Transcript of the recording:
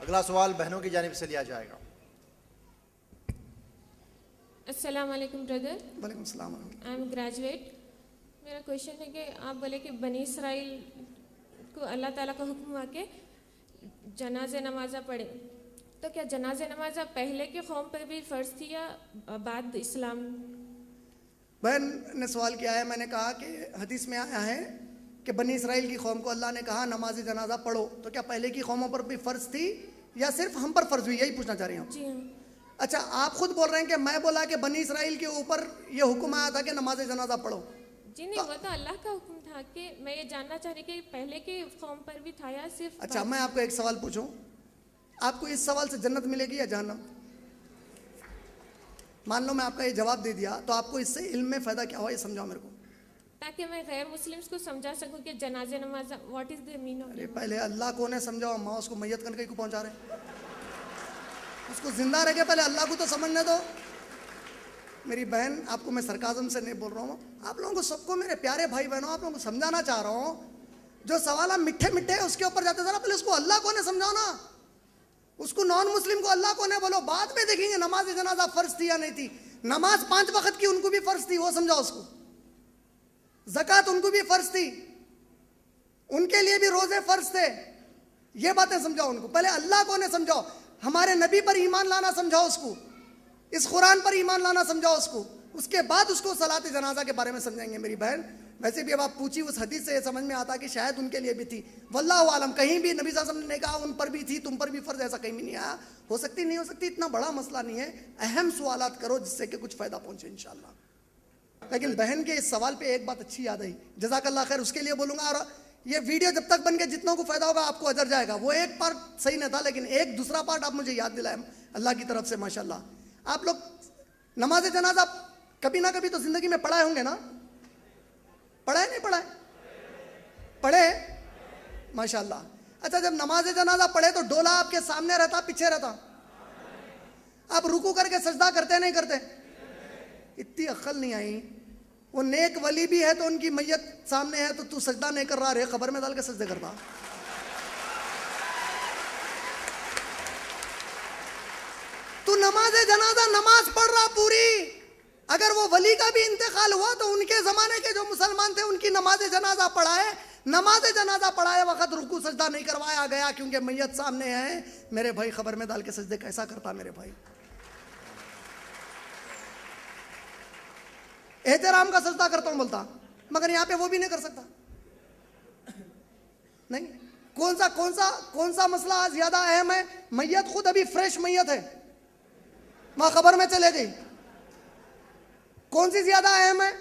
अगला सवाल बहनों की जानिब से लिया जाएगा। अस्सलाम वालेकुम ब्रदर, वालेकुम सलाम। I am graduate. मेरा क्वेश्चन है कि आप बोले कि बनी इसराइल को अल्लाह ताला का हुक्म हुआ कि जनाजे नमाज़ा पढ़े, तो क्या जनाजे नमाज़ा पहले के कौम पर भी फ़र्ज थी या बाद इस्लाम? बहन ने सवाल किया है, मैंने कहा कि हदीस में आया है कि बनी इसराइल की कौम को अल्लाह ने कहा नमाज जनाजा पढ़ो, तो क्या पहले की कौमों पर भी फ़र्ज थी या सिर्फ हम पर फ़र्ज हुई, यही पूछना चाह रही हूँ। जी हाँ। अच्छा, आप खुद बोल रहे हैं कि मैं बोला कि बनी इसराइल के ऊपर ये हुक्म आया था कि नमाज जनाजा पढ़ो। जी नहीं, वो तो अल्लाह का हुक्म था कि मैं ये जानना चाह रही कि पहले के कौम पर भी था या सिर्फ अच्छा, मैं आपको एक सवाल पूछूं, आपको इस सवाल से जन्नत मिलेगी या जहन्नम? मान लो मैं आपका ये जवाब दे दिया, तो आपको इससे इल्म में फ़ायदा क्या हुआ, ये समझाओ मेरे को, ताकि मैं गैर मुस्लिम्स को समझा सकूं कि जनाजे नमाज what is the mean of. अरे पहले अल्लाह को ने समझाओ, अम्मा उसको मैयत करके को पहुंचा रहे, उसको जिंदा रह के पहले अल्लाह को तो समझने दो। मेरी बहन, आपको मैं सरकाज़म से नहीं बोल रहा हूँ, आप लोगों को सबको, मेरे प्यारे भाई बहनों, आप लोगों को समझाना चाह रहा हूँ, जो सवाल आप मिठे मिठे है उसके ऊपर जाते जरा पहले उसको अल्लाह को ने समझाओ ना, उसको नॉन मुस्लिम को अल्लाह को ने बोलो, बाद में देखेंगे नमाज जनाजा फर्ज थी या नहीं थी। नमाज 5 वक्त की उनको भी फर्ज थी, वो समझाओ उसको। ज़कात उनको भी फर्ज थी, उनके लिए भी रोजे फर्ज थे, ये बातें समझाओ उनको। पहले अल्लाह को ने समझाओ, हमारे नबी पर ईमान लाना समझाओ उसको, इस कुरान पर ईमान लाना समझाओ उसको, उसके बाद उसको सलात जनाजा के बारे में समझाएंगे। मेरी बहन, वैसे भी अब आप पूछी उस हदीस से ये समझ में आता कि शायद उनके लिए भी थी, वल्लाहु आलम। कहीं भी नबी सल्लल्लाहु अलैहि वसल्लम ने कहा उन पर भी थी, तुम पर भी फर्ज, ऐसा कहीं भी नहीं आया। हो सकती नहीं हो सकती, इतना बड़ा मसला नहीं है, अहम सवालात करो जिससे कि कुछ फ़ायदा पहुंचे इंशाअल्लाह। लेकिन बहन के इस सवाल पे एक बात अच्छी याद आई, जज़ाकल्लाह खैर, उसके लिए बोलूँगा। और ये वीडियो जब तक बन के जितनों को फ़ायदा होगा आपको अजर जाएगा। वो एक पार्ट सही नहीं था, लेकिन एक दूसरा पार्ट आप मुझे याद दिलाए अल्लाह की तरफ से, माशाल्लाह। आप लोग नमाज जनाजा कभी ना कभी तो ज़िंदगी में पढ़ाए होंगे ना, पढ़ाए नहीं पढ़ाए? पढ़े, माशाल्लाह। अच्छा, जब नमाज जनाजा पढ़े तो डोला आपके सामने रहता पीछे रहता? आप रुकू करके सजदा करते नहीं करते? इतनी अक्ल नहीं आई। वो नेक वली भी है तो उनकी मैयत सामने है तो तू सजदा नहीं कर रहा, रे खबर में डाल के सजदे करता। तू नमाज जनाजा नमाज पढ़ रहा पूरी, अगर वो वली का भी इंतकाल हुआ तो उनके ज़माने के जो मुसलमान थे उनकी नमाज जनाजा पढ़ाए, नमाज जनाजा पढ़ाए वक्त रुकू सजदा नहीं करवाया गया क्योंकि मैयत सामने है। मेरे भाई, खबर में डाल के सजदे कैसा करता मेरे भाई? एहतराम का सजदा करता हूं बोलता, मगर यहाँ पे वो भी नहीं कर सकता। नहीं, कौन सा मसला ज्यादा अहम है? मैयत खुद अभी फ्रेश मैयत है, वहां खबर में चले गई, कौन सी ज्यादा अहम है?